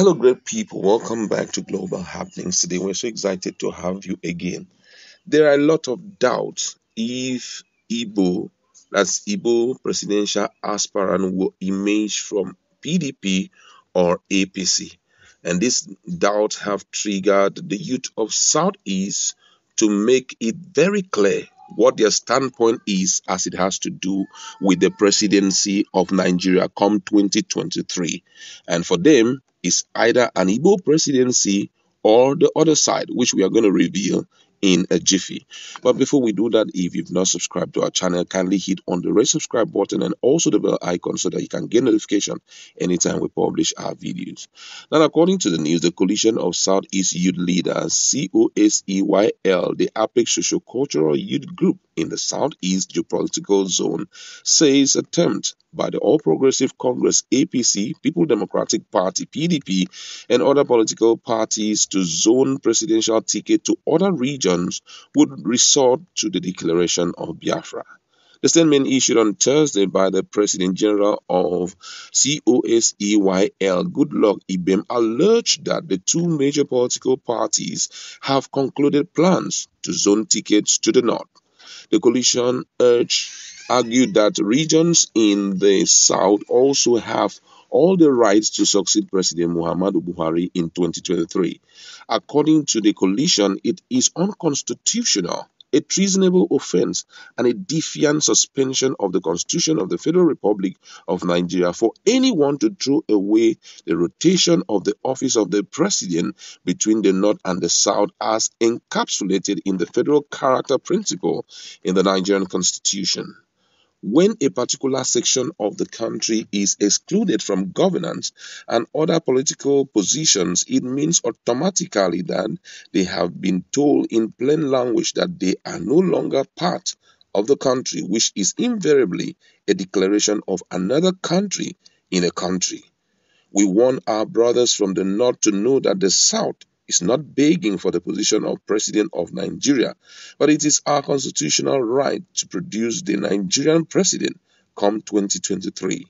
Hello, great people. Welcome back to Global Happenings. Today, we're so excited to have you again. There are a lot of doubts if Igbo presidential aspirant, will emerge from PDP or APC. And these doubts have triggered the youth of Southeast to make it very clear what their standpoint is as it has to do with the presidency of Nigeria come 2023. And for them, it's either an Igbo presidency or the other side, which we are going to reveal in a jiffy. But before we do that, if you've not subscribed to our channel, kindly hit on the red subscribe button and also the bell icon so that you can get notification anytime we publish our videos. Now, according to the news, the coalition of Southeast Youth Leaders, COSEYL, the APEC Socio-Cultural Youth Group in the Southeast geopolitical zone, says attempt by the All Progressive Congress, APC, People Democratic Party, PDP, and other political parties to zone presidential ticket to other regions would resort to the declaration of Biafra. The statement issued on Thursday by the President General of COSEYL, Goodluck Ibem, alleged that the two major political parties have concluded plans to zone tickets to the north. The coalition argued that regions in the south also have all the rights to succeed President Muhammadu Buhari in 2023. According to the coalition, it is unconstitutional, a treasonable offense, and a defiant suspension of the Constitution of the Federal Republic of Nigeria for anyone to throw away the rotation of the office of the president between the North and the South as encapsulated in the federal character principle in the Nigerian Constitution. When a particular section of the country is excluded from governance and other political positions, it means automatically that they have been told in plain language that they are no longer part of the country, which is invariably a declaration of another country in a country. We want our brothers from the north to know that the south is not begging for the position of president of Nigeria, but it is our constitutional right to produce the Nigerian president come 2023.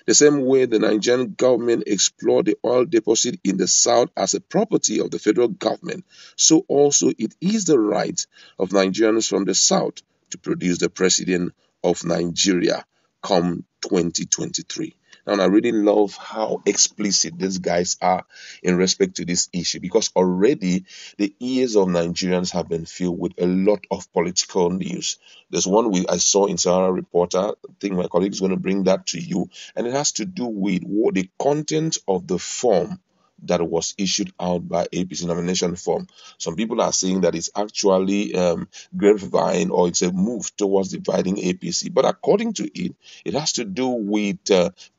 The same way the Nigerian government explored the oil deposit in the south as a property of the federal government, so also it is the right of Nigerians from the south to produce the president of Nigeria come 2023. And I really love how explicit these guys are in respect to this issue, because already the ears of Nigerians have been filled with a lot of political news. There's one I saw in Sahara Reporter. I think my colleague is going to bring that to you, and it has to do with what the content of the form that was issued out by APC nomination form. Some people are saying that it's actually grapevine, or it's a move towards dividing APC. But according to it, it has to do with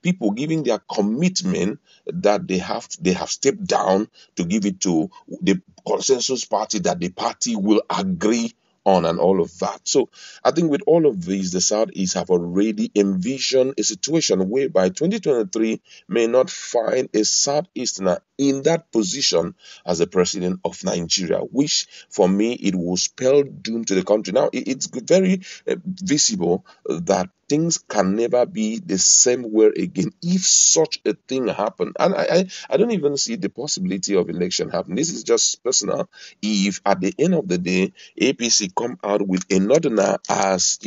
people giving their commitment that they have stepped down to give it to the consensus party that the party will agree on and all of that. So I think with all of these, the Southeast have already envisioned a situation whereby 2023 may not find a Southeasterner in that position as the president of Nigeria, which for me, it will spell doom to the country. Now, it's very visible that things can never be the same way again if such a thing happened. And I don't even see the possibility of election happening. This is just personal. If at the end of the day, APC come out with a northerner as,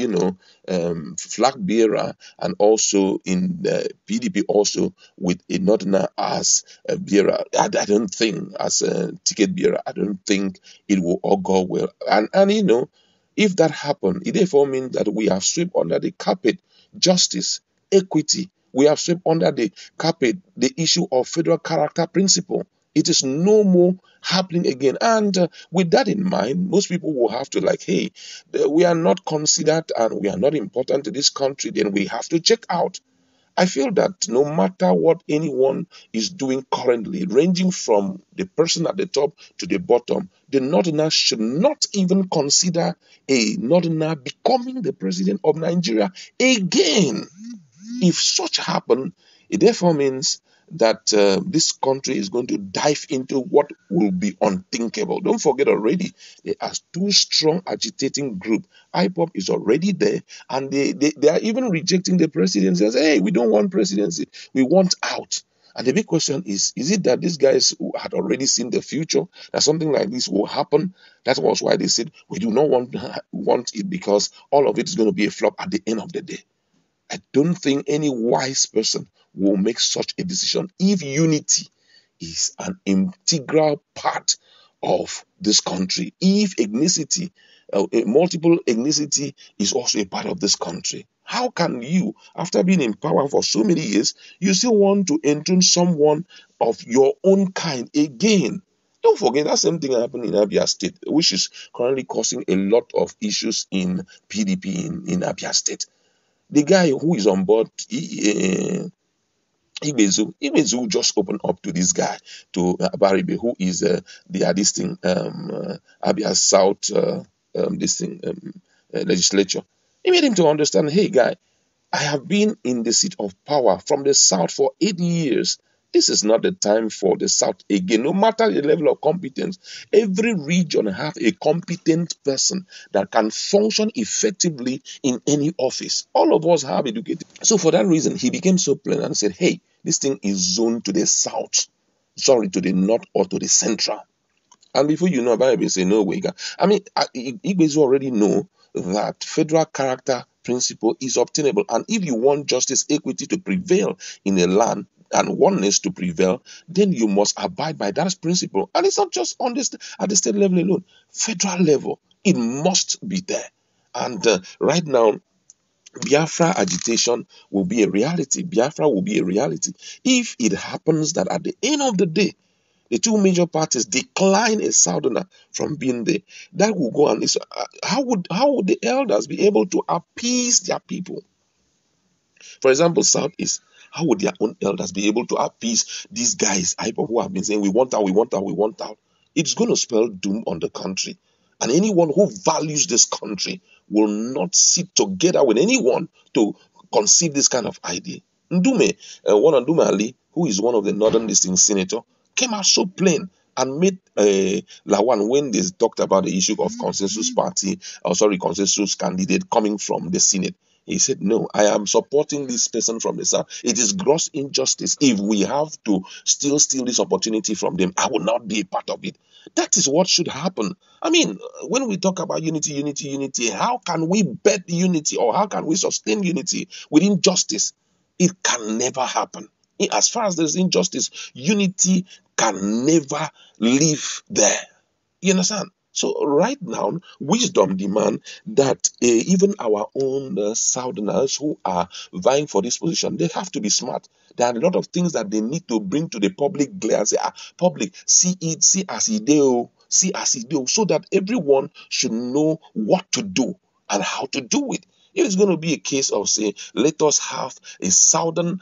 flag bearer, and also in the PDP also with a northerner as a bearer, I don't think, as a ticket bearer, I don't think it will all go well. And if that happens, it therefore means that we have swept under the carpet justice, equity. We have swept under the carpet the issue of federal character principle. It is no more happening again. And with that in mind, most people will have to hey, we are not considered and we are not important to this country, then we have to check out. I feel that no matter what anyone is doing currently, ranging from the person at the top to the bottom, the northerner should not even consider a northerner becoming the president of Nigeria again. If such happen, it therefore means that this country is going to dive into what will be unthinkable. Don't forget already, there are two strong agitating groups. IPOP is already there, and they are even rejecting the presidency and say, hey, we don't want presidency, we want out. And the big question is it that these guys who had already seen the future, that something like this will happen? That was why they said, we do not want it because all of it is going to be a flop at the end of the day. I don't think any wise person will make such a decision if unity is an integral part of this country. If ethnicity, multiple ethnicity is also a part of this country. How can you, after being in power for so many years, you still want to enthrone someone of your own kind again? Don't forget that same thing happened in Abia State, which is currently causing a lot of issues in PDP in Abia State. The guy who is on board, Igbezu just opened up to this guy, to Baribe, who is this thing, Abia South, legislature. He made him to understand, hey, guy, I have been in the seat of power from the South for 8 years. This is not the time for the South again. No matter the level of competence, every region has a competent person that can function effectively in any office. All of us have educated. So for that reason, he became so plain and said, hey, this thing is zoned to the South. Sorry, to the North or to the Central. And before you know, Bible say no way. I mean, Igbezu already know that federal character principle is obtainable. And if you want justice, equity to prevail in a land, and oneness to prevail, then you must abide by that principle. And it's not just on this at the state level alone, federal level, it must be there. And right now, Biafra agitation will be a reality. Biafra will be a reality if it happens that at the end of the day, the two major parties decline a southerner from being there. That will go on. How would the elders be able to appease their people? For example, Southeast, how would their own elders be able to appease these guys, who have been saying, we want out, we want out, we want out? It's going to spell doom on the country. And anyone who values this country will not sit together with anyone to conceive this kind of idea. Ndume, Ndume Ali, who is one of the northern distinct senator, came out so plain and made Lawan, when they talked about the issue of consensus candidate coming from the Senate. He said, no, I am supporting this person from the South. It is gross injustice. If we have to still steal this opportunity from them, I will not be a part of it. That is what should happen. I mean, when we talk about unity, how can we bet unity, or how can we sustain unity with injustice? It can never happen. As far as there's injustice, unity can never live there. You understand? So right now, wisdom demand that even our own Southerners who are vying for this position, they have to be smart. There are a lot of things that they need to bring to the public glare and say, public, see it, see as it do, so that everyone should know what to do and how to do it. If it's going to be a case of saying, let us have a Southern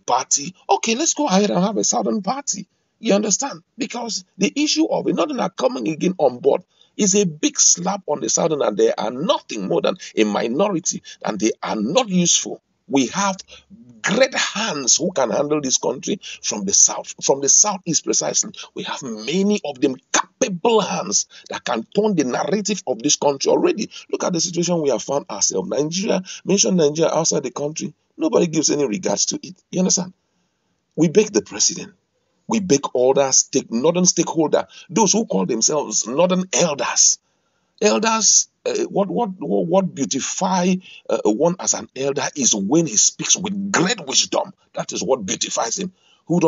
party, okay, let's go ahead and have a Southern party. You understand? Because the issue of a Northerner coming again on board is a big slap on the Southern, and they are nothing more than a minority, and they are not useful. We have great hands who can handle this country from the South, from the Southeast precisely. We have many of them capable hands that can turn the narrative of this country already. Look at the situation we have found ourselves. Nigeria, mention Nigeria outside the country. Nobody gives any regards to it. You understand? We beg the president. We beg other northern stakeholders, those who call themselves northern elders. Elders, what beautify one as an elder is when he speaks with great wisdom. That is what beautifies him. Who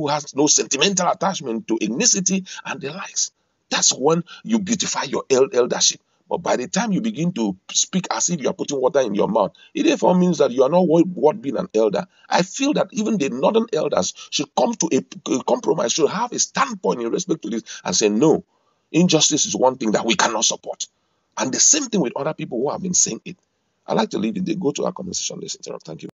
has no sentimental attachment to ethnicity and the likes. That's when you beautify your eldership. But by the time you begin to speak as if you are putting water in your mouth, it therefore means that you are not worth being an elder. I feel that even the northern elders should come to a compromise, should have a standpoint in respect to this and say, no, injustice is one thing that we cannot support. And the same thing with other people who have been saying it. I like to leave it there. Go to our conversation. Let's interrupt. Thank you.